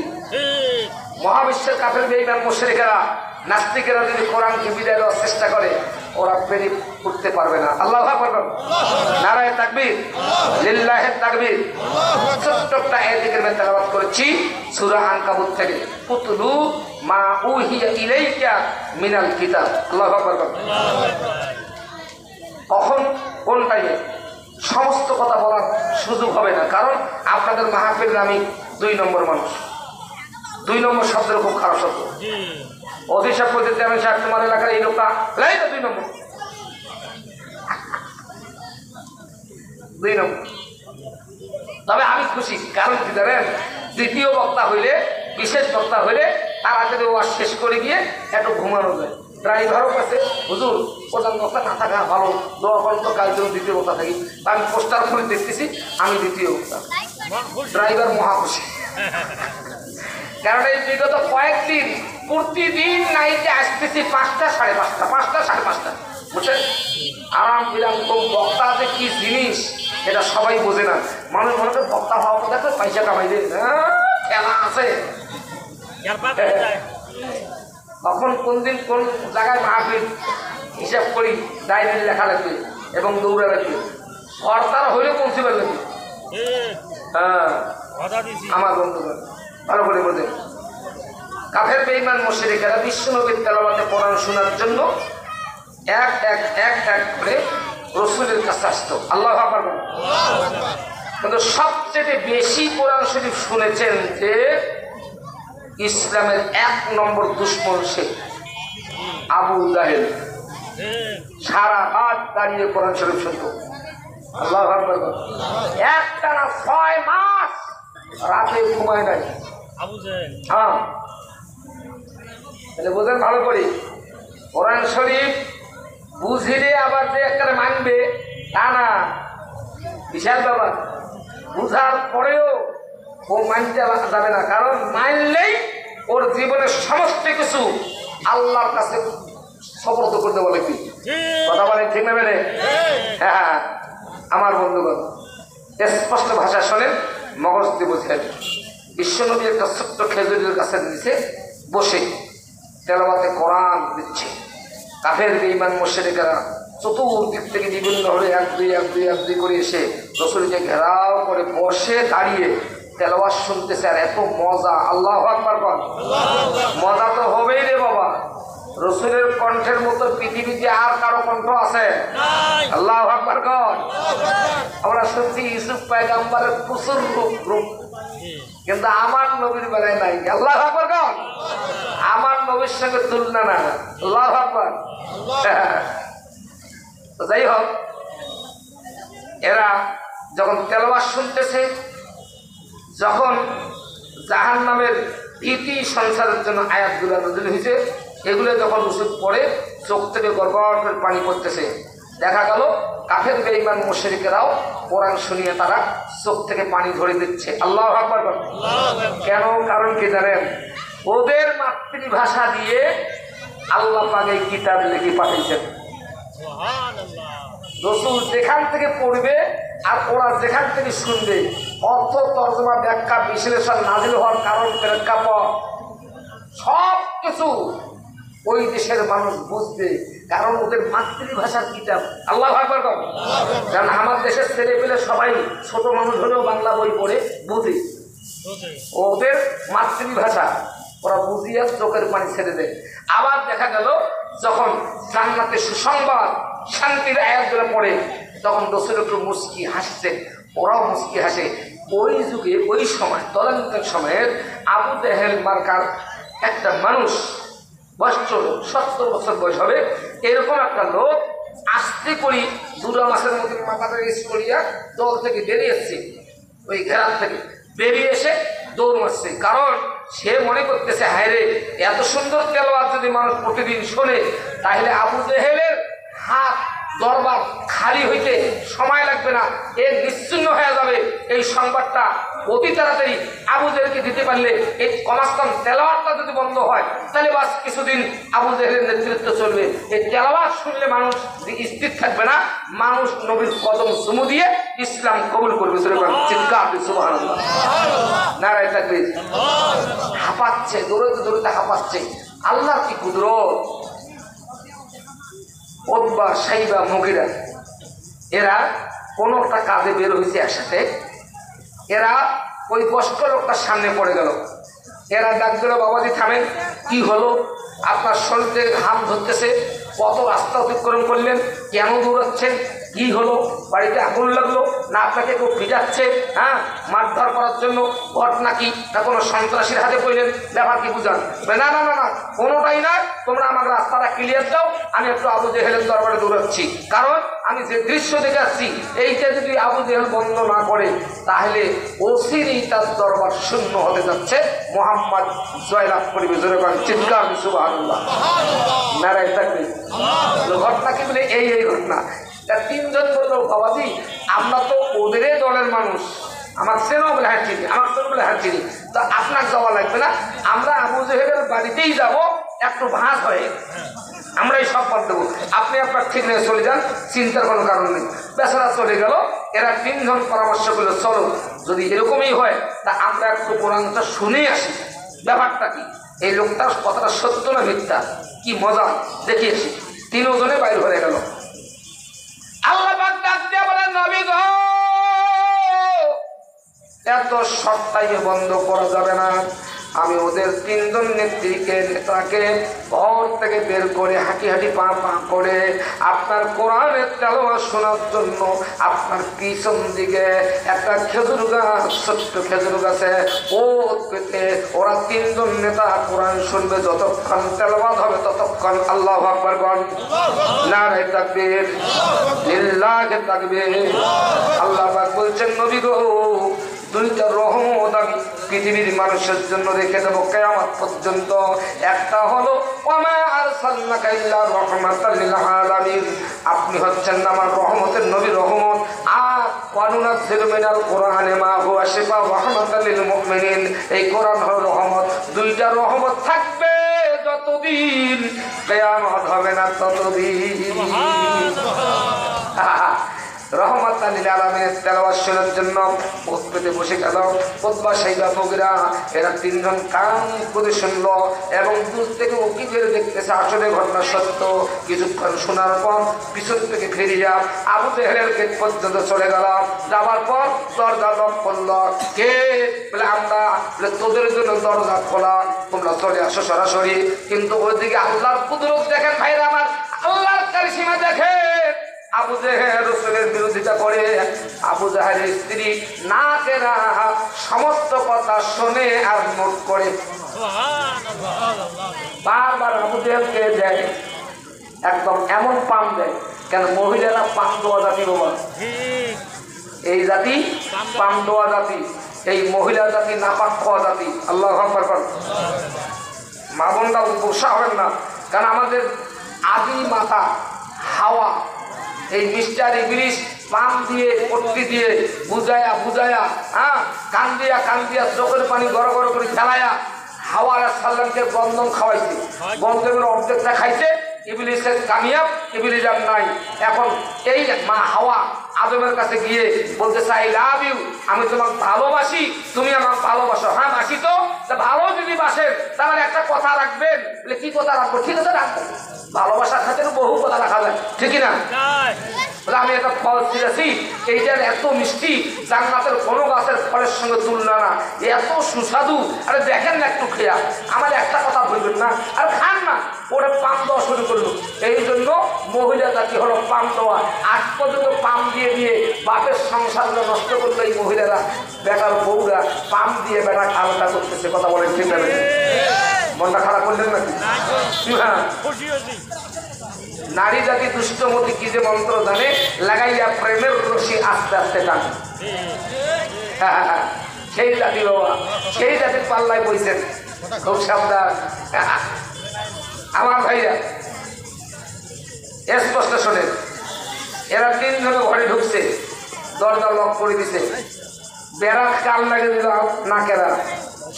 মহাবিশ্বের কাফের বেঈমান মুশরিকেরা, নাস্তিকেরা যদি কোরআনকে বিদায় দেওয়ার চেষ্টা করে, ওরা পেরে উঠতে পারবে না। আল্লাহু আকবার। নারায়ে তাকবীর, লিল্লাহি তাকবীর। ছোট্ট একটা আয়াতের আমি তেলাওয়াত করেছি সূরা আনকাবুত থেকে। কুতুলু মা উহিয়া ইলাইকা মিনাল কিতাব। আল্লাহু আকবার। কখন, কোন টাইমে? সমস্ত কথা বলার সুযোগ হবে না, কারণ আপনাদের মাহফিলের আমি 2 নম্বর মানুষ। 2 নম্বর শব্দের খুব খারাপ শব্দ। অভিশাপ করতে চেয়ারম্যান সাহেব তোমার এলাকার এই লোকটা 2 নম্বর 2 নম্বর। তবে আমি খুশি, কারণ কি জানেন, দ্বিতীয় বক্তা হইলে, বিশেষ বক্তা হইলে তাড়াতাড়ি ওয়াজ শেষ করে গিয়ে একটু ঘুমানো যায়। ড্রাইভারও কাছে হুজুর প্রধান বক্তা না থাকা ভালো, দোয়া করেন তো কাল জন্য দ্বিতীয় বক্তা থাকি। আমি পোস্টার খুলে দেখতেছি আমি দ্বিতীয় বক্তা। ড্রাইভার মহা খুশি, কারণ এই বিগত কয়েকদিন প্রতিদিন নাইটে আসতেছি 5টা, 5:30, 5টা, 5:30, বুঝছেন? আরাম বিরাম বক্তা যে কি জিনিস এটা সবাই বোঝে না। মানুষ মনে করে বক্তা হওয়া দেখো পয়সা কামাই দেয়, খেলা আছে। তখন কোন দিন কোন জায়গায় মাহফিল হিসাব করি, ডায়েরি লেখা লাগবে এবং দৌড়া লাগবে, কর্তার হইলেও পৌঁছিবার লাগবে। হ্যাঁ, আমার বন্ধুগণ ভালো করে বোঝেন, কাফের বেঈমান মুশরিকেরা বিশ্বনবীর তেলাওয়াতে কোরআন শোনার জন্য এক করে রাসূলের কাছে আসতো। আল্লাহু আকবার। কিন্তু সবচেয়ে বেশি কোরআন শরীফ শুনেছেন যে ইসলামের 1 নম্বর দুশমন সে আবু জাহেল। সারা রাত দাঁড়িয়ে কোরআন শরীফ শুনতো। আল্লাহু আকবার। একটানা 6 মাস রাতে ঘুমায় নাই আবু জাহেল। হ্যাঁ, তাহলে বোঝেন ভালো করে, কোরআন শরীফ বুঝিলে আবার যে একটা মানবে তা না, বিশাল ব্যাপার। বুঝার পরেও ও মানতে যাবে না, কারণ মানলেই ওর জীবনের সমস্ত কিছু আল্লাহর কাছে সমর্থ করতে বলে। কি কথা বলেন, ঠিক না বেড়ে? হ্যাঁ, আমার বন্ধুগণ স্পষ্ট ভাষা শোনেন, মগজ দিয়ে বুঝলেন। বিশ্বনবী একটা ছোট্ট খেজুরের গাছের নিচে বসে তেলাওয়াতে কোরআন দিচ্ছে। কাফের বেঈমান মুশরিকেরা চতুর্দিক থেকে বিভিন্ন হলে 1-2 করে এসে রাসূলকে ঘেরাও করে বসে দাঁড়িয়ে তেলাওয়াত শুনতেছে। আর এত মজা, আল্লাহু আকবার বল। মজা তো হবেই রে বাবা, রাসূলের কণ্ঠের মতো পৃথিবীতে আর কারো কণ্ঠ আছে? আল্লাহু আকবার বল। আমরা শুনছি ইউসুফ পয়গম্বরের প্রচুর রূপ, কিন্তু আমার নবীর বেলায় নাই। আল্লাহু আকবার বল। আমার নবীর সঙ্গে তুলনা না। আল্লাহু আকবার। যাই হোক, এরা যখন তেলাওয়াত শুনতেছে, যখন জাহান্নামের ভীতি সংসারের জন্য আয়াতগুলো নাযিল হয়েছে, এগুলো যখন রাসূল পড়ে চোখ থেকে গড়গড় করে পানি পড়তেছে। দেখা গেল কাফের বেঈমান মুশরিকেরাও কোরআন শুনিয়ে তারা চোখ থেকে পানি ধরে দিচ্ছে। আল্লাহু আকবার। কেন? কারণ কি জানেন? ওদের মাতৃভাষা দিয়ে আল্লাহ পাক এই কিতাব লিখে পাঠিয়েছেন। রাসূল যেখান থেকে পড়বে আর ওরা যেখান থেকে শুনবে, অর্থ, তর্জমা, ব্যাখ্যা, বিশ্লেষণ, নাজিল হওয়ার কারণ, প্রেক্ষাপট সব কিছু ওই দেশের মানুষ বুঝবে, কারণ ওদের মাতৃভাষার কিতাব। আল্লাহু আকবার। কারণ আমার দেশের ছেলে পেলে সবাই ছোট মানুষ হলেও বাংলা বই পড়ে বুঝে, ওদের মাতৃভাষা ওরা বুঝিয়ে চোখের পানি ছেড়ে দেয়। আবার দেখা গেল যখন জান্নাতের সুসংবাদ, শান্তির আয়াতগুলো পড়ে, তখন রাসূল একটু মুস্কি হাসছে, ওরাও মুস্কি হাসে। ওই যুগে, ওই সময়, তদানীন্তন সময়ের আবু জাহেল মার্কার একটা মানুষ, বয়স 70 বছর বয়স হবে, এরকম একটা লোক আস্তে করি দুরা মাসের মধ্যে মাথাটা রেস করিয়া দল থেকে বেরিয়ে এসছে, ওই ঘেরার থেকে বেরিয়ে এসে দৌড় মারছে। কারণ সে মনে করতেছে, হায় রে, এত সুন্দর তেলাওয়াত যদি মানুষ প্রতিদিন শোনে, তাহলে আবু জাহেলের হাত দরবার খালি হইতে সময় লাগবে না, এ নিশ্চিন্ন হয়ে যাবে। এই সংবাদটা অতি তাড়াতাড়ি আবু জাহেলকে দিতে পারলে, এই কমাস-কম তেলাওয়াতটা যদি বন্ধ হয়, তাহলে বাস কিছুদিন আবু জাহেলের নেতৃত্ব চলবে। এই তেলাওয়াত শুনলে মানুষ স্থির থাকবে না, মানুষ নবীর কদম চুমু দিয়ে ইসলাম কবুল করবে। চিৎকার সুবহানাল্লাহ, নারায়ে তাকবীর। হাঁপাচ্ছে, দৌড়াতে দৌড়াতে হাঁপাচ্ছে। আল্লাহর কি কুদরত! উতবা, সাইবা, মুগীরা এরা কোনো একটা কাজে বের হয়েছে একসাথে। এরা ওই বয়স্ক লোকটার সামনে পড়ে গেল। এরা ডাক দিল, বাবাজি থামেন, কি হলো? আপনার শরীরে হাত ধরতেছে, কত রাস্তা অতিক্রম করলেন, কেন দৌড়াচ্ছেন, কি হলো? বাড়িতে আগুন লাগলো, না আপনাকে কেউ পিটাচ্ছে, হ্যাঁ মারধর করার জন্য, ঘটনা কি, না কোনো সন্ত্রাসীর হাতে পড়লেন, ব্যাপার কি বুঝান? না না না না, কোনোটাই নয়। তোমরা আমার রাস্তাটা ক্লিয়ার দাও, আমি একটু আবু জেহেলের দরবারে দৌড়াচ্ছি। কারণ আমি যে দৃশ্য দেখে আসছি, এইটা যদি আবু জেহেল বন্ধ না করে তাহলে অচিরেই তার দরবার শূন্য হতে যাচ্ছে। মোহাম্মদ জয়লাভ করিবে, জোরে করেন চিৎকার সুবহানাল্লাহ, নারায়ে তাকবীর। ঘটনা কি বলে, এই ঘটনা। তিনজন বললো, বাবাজি আমরা তো ওদেরই দলের মানুষ, আমার চেনো বলে হ্যাঁ চিনি, আমার চেনো বলে হ্যাঁ চিনি, তো আপনার যাওয়া লাগবে না, আমরা আবু জেহেলের বাড়িতেই যাব, একটু ভাঁজ হয়ে আমরাই সব পথ দেবো, আপনি আপনার ঠিক নিয়ে চলে যান, চিন্তার কোনো কারণ নেই। বেচারা চলে গেল। এরা তিনজন পরামর্শ করলো, চলো যদি এরকমই হয় তা আমরা একটু কোরআনটা শুনে আসি, ব্যাপারটা কি, এই লোকটার কথাটা সত্য না মিথ্যা, কি মজা দেখিয়েছি। তিনজনে বাইর হয়ে গেল। আল্লাহ পাক ডাক দিয়ে বলেন, নবী গো এত শর্ট টাইমে বন্ধ করা যাবে না। আমি ওদের তিনজন নেতাকে ঘর থেকে বের করে হাঁটি হাঁটি পা পা করে আপনার কোরআনের তেলাওয়াত শোনার জন্য আপনার পিছন দিকে একটা খেজুর গাছ, ছোট্ট খেজুর গাছে পেতে ওরা তিনজন নেতা কোরআন শুনবে, যতক্ষণ তেলাওয়াত হবে ততক্ষণ আল্লাহু আকবার বল, নারে তাকবীর, লিল্লাহি তাকবীর। আল্লাহ পাক বলছেন, নবী গো দুইটা রহমত আমি পৃথিবীর মানুষের জন্য রেখে দেব কিয়ামত পর্যন্ত। একটা হলো ওয়া আরসালনাকা ইল্লা রাহমাতাল লিল আলামিন, আপনি হচ্ছেন আমার রহমতের নবী, রহমত। আর ওয়া নুনাজ্জিলু মিনাল কুরআনি মা হুয়া শিফাউ ওয়া রাহমাতাল লিল মুমিনিন, এই কোরআন হলো রহমত। দুইটা রহমত থাকবে যতদিন কিয়ামত হবে না ততদিন। রহমাতাল লিল আলামিনের তেলাওয়াত শোনার জন্য পেতে বসে গেল খুতবা সাইবা ফকিরা। এরা তিনজন কান করে শুনল এবং দূর থেকে উকি ফেলে দেখতেছে আসলে ঘটনা সত্য। কিছুক্ষণ শোনার পর পিছন থেকে ফিরিয়া আবু জেহেলের গেট পর্যন্ত চলে গেল। যাবার পর দরজা লক করল। কে বলে, আমরা। বলে, তোদের জন্য দরজা খোলা, তোমরা চলে আসো সরাসরি। কিন্তু ওইদিকে আল্লাহর কুদরত দেখেন ভাইরা আমার, আল্লাহর কারিশমা দেখেন। আবু জেহেল রাসূলের বিরোধিতা করে, আবু জাহেলের স্ত্রী নাকেরা সমস্ত কথা শুনে আর নোট করে বারবার আবু জেহেলকে দেয়, একদম এমন পাম দেয়। কেন, মহিলারা পাম দেওয়া জাতি বাবা, এই জাতি পাম দেওয়া জাতি, এই মহিলা জাতি নাপাক খাওয়া জাতি। আল্লাহু আকবার কর। মা বোনরা গোসা হবেন না, কারণ আমাদের আদি মাতা হাওয়া এই মিস্টার ইবলিস পাম দিয়ে পট্টি দিয়ে বুঝায়া বুঝায়া, হ্যাঁ কান দিয়া চোখের পানি গড় গড় করে ফেলায়া হাওয়া আলাইহিস সালামকে বন্ধন খাওয়াইছে। বন্ধনের অর্ধেকটা খাইছে, ইবলিসের কামিয়াব, ইবলিস আর নাই। এখন এই মা হাওয়া আদমের কাছে গিয়ে বলতে চাই, লাভ ইউ, আমি তোমাকে ভালোবাসি, তুমি আমাকে ভালোবাসো। হ্যাঁ বাসি তো, ভালো যদি বাসেন তাহলে একটা কথা রাখবেন। বলে, কি কথা রাখবো? ঠিক আছে রাখবো। ভালোবাসার খাতে বহু কথা রাখা যায়, ঠিক না? বলে, আমি একটা ফল ছিঁড়েছি, এইটার এত মিষ্টি, জান্নাতের কোনো গাছের ফলের সঙ্গে তুলনা না, এত সুস্বাদু। আরে দেখেন না একটু খেয়া, আমার একটা কথা বলবেন না, আর খান না। ওরা পাম দেওয়া শুরু করলো। এই জন্য মহিলা জাতি হলো পাম দেওয়া। আজ পর্যন্ত পাম দিয়ে দিয়ে বাপের সংসারটা নষ্ট করলো এই মহিলারা। বেটার বউরা পাম দিয়ে বেটা আলাদা করতেছে। কথা বলেন ঠিক না? মনটা খারাপ করলেন নাকি? হ্যাঁ, নারী জাতি দুষ্টমতি কি যে মন্ত্র জানে, লাগাইয়া প্রেমের রশি আস্তে আস্তে টানে। সেই জাতি বাবা, সেই জাতির পাল্লায় বইছেন, খুব সাবধান। আমার ভাইয়া স্পষ্ট শোনেন, এরা তিনজনে ঘরে ঢুকছে, দরজা লক করে দিছে, বেড়া কাল লাগে দিল নাকেরা।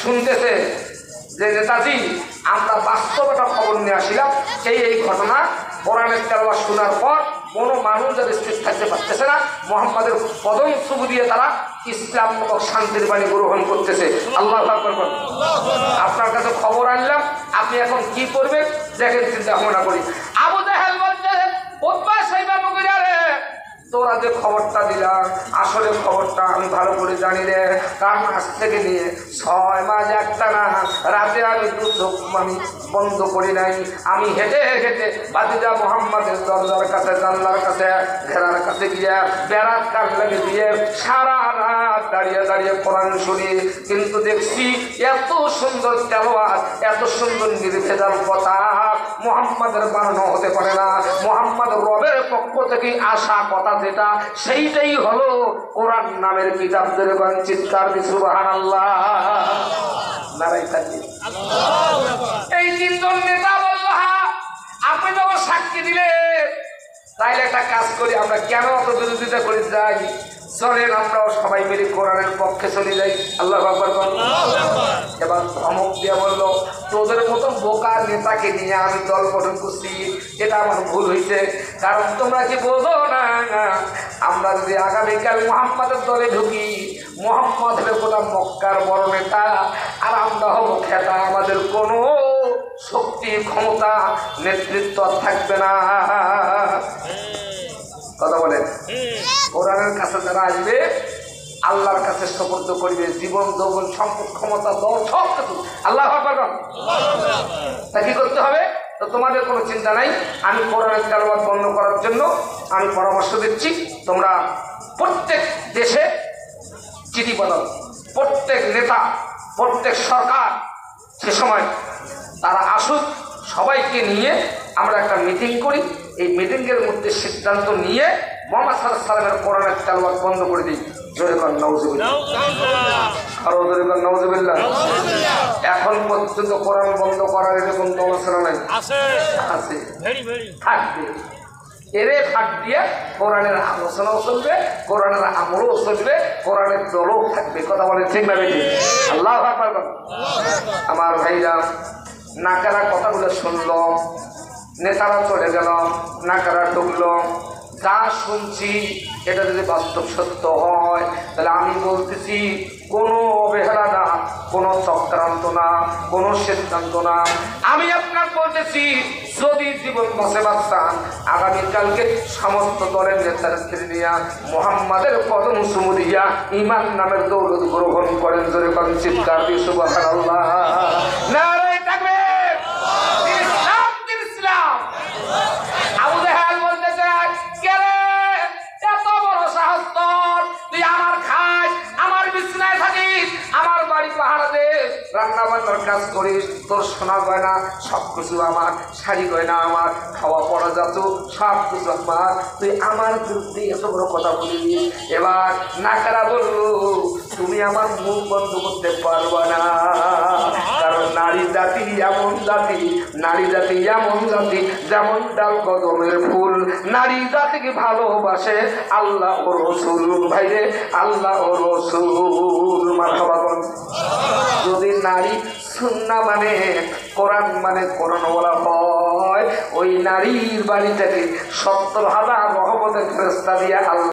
শুনতেছে যে নেতাজি, আমরা বাস্তব একটা খবর নিয়ে আসিলাম, এই ঘটনা কোরআনের তেলাওয়াত শোনার পর কোনো মানুষ যাদের স্থির থাকতে পারতেছে না, মুহাম্মাদের কদম চুমু দিয়ে তারা ইসলামমূলক শান্তির বাণী গ্রহণ করতেছে। আল্লাহু আকবার। আপনার কাছে খবর আনলাম, আপনি এখন কি করবেন দেখেন, চিন্তা ভাবনা করি। আবু জাহেল বলছে, উতবা সাইবা মুগিরা রে, তোরা যে খবরটা দিলাম আসলে খবরটা আমি ভালো করে জানি রে, কারণ আজ থেকে নিয়ে 6 মাস একটানা রাতে আমি দু চোখ আমি বন্ধ করি নাই। আমি হেঁটে হেঁটে বাতিজা মোহাম্মদের দরজার কাছে জানলার কাছে ঘেরার কাছে গিয়ে বেড়ার কান লাগে দিয়ে সারা রাত দাঁড়িয়ে দাঁড়িয়ে কোরআন শুনি, কিন্তু দেখছি এত সুন্দর তেলাওয়াত, এত সুন্দর নির্ভেজাল কথা মোহাম্মদের বানানো হতে পারে না। মোহাম্মদ রবের পক্ষ থেকে আসা কথা যেটা সেইটাই হলো কোরআন নামের কিতাব। যেরকম চিৎকার দি সুবহানাল্লাহ, নারাই তাকবীর। এই তিনজন নেতা বলল হ্যাঁ আপনি যখন সাক্ষী দিলে তাইলে একটা কাজ করি, আমরা কেন অত বিরোধিতা করে যাই, চলেন আমরাও সবাই মিলে কোরআনের পক্ষে চলে যাই। আল্লাহু আকবার। এবার ধমক দিয়ে বললো তোদের মতো বোকা নেতাকে নিয়ে আমি দল গঠন করছি, এটা আমার ভুল হয়েছে। কারণ তোমরা কি বোঝো না, আমরা যদি আগামীকাল মুহাম্মাদের দলে ঢুকি, মুহাম্মদ হবে গোলাম মক্কার বড় নেতা আর আমরা হব খেতা, আমাদের কোনো শক্তি ক্ষমতা নেতৃত্ব থাকবে না। কথা বলেন, কোরআনের কাছে যারা আসবে আল্লাহর কাছে সুপর্দ করবে জীবন যৌবন সম্পদ ক্ষমতা দল সব কিছু আল্লাহ পাবেন। তা কি করতে হবে? তো তোমাদের কোনো চিন্তা নাই, আমি কোরআনের তেলাওয়াত বন্ধ করার জন্য আমি পরামর্শ দিচ্ছি। তোমরা প্রত্যেক দেশে চিঠি পাঠাও, প্রত্যেক নেতা প্রত্যেক সরকার সে সময় তারা আসুক, সবাইকে নিয়ে আমরা একটা মিটিং করি। এই মিটিংয়ের মধ্যে সিদ্ধান্ত নিয়ে মুহাম্মদ সাল্লাল্লাহু আলাইহি ওয়াসাল্লামের কোরআনের তেলাওয়াত বন্ধ করে দিই। জোরে কর নাউজুবিল্লাহ, আরো জোরে কর নাউজুবিল্লাহ। এখন পর্যন্ত কোরআন বন্ধ করার এরকম দল আছে না নাই? আছে, থাকবে। এরে ফাঁক দিয়ে কোরআনের আলোচনাও চলবে, কোরআনের আমলও চলবে, কোরআনের দলও থাকবে। কথা বলে ঠিক না বেশি? আল্লাহু আকবার। আমার ভাইরা নাকারা কথাগুলো শুনলো, নেতারা চলে গেল, নাকারা ঢুকলো, যা শুনছি এটা যদি বাস্তব সত্য হয় তাহলে আমি বলতেছি কোনো অবহেলা না, কোনো চক্রান্ত না, কোনো সিদ্ধান্ত না। আমি আপনার বলতেছি যদি জীবন বসে বাঁচান আগামীকালকে সমস্ত দলের নেতাদের নিয়ে মুহাম্মাদের কদম চুমু দিয়া ঈমান নামের দৌলত গ্রহণ করেন। জোরে কোন চিৎকার দিয়ে সুবহানাল্লাহ, নারে তাকবীর। ইসলাম আবু জাহেল বলতে চায় কে রে এত বড় সাহস তোর, তুই আমার খাস, আমার বিছানায় থাকিস, আমার বাড়ি পাহাড় দে, রান্না বান্নার কাজ করিস, তোর সোনা গয়না সব কিছু আমার, শাড়ি গয়না আমার, খাওয়া পড়া যাত সব কিছু আমার, তুই আমার বিরুদ্ধে এত বড় কথা বলিস। এবার নাকারা বলল তুমি আমার মুখ বন্ধ করতে পারবা না, কারণ নারী জাতি এমন জাতি, নারী জাতি এমন জাতি যেমন ডাল কদমের ফুল, নারী জাতিকে ভালোবাসে আল্লাহ ও রসুল। ভাইরে আল্লাহ ও রসুল মারহাবা বল। যদি নারী সুন্নাহ মানে কোরআন মানে কোরআন বলা হয়, ওই নারীর বাড়ি থেকে 70,000 রহমতের ফেরেশতা দিয়ে আল্লাহ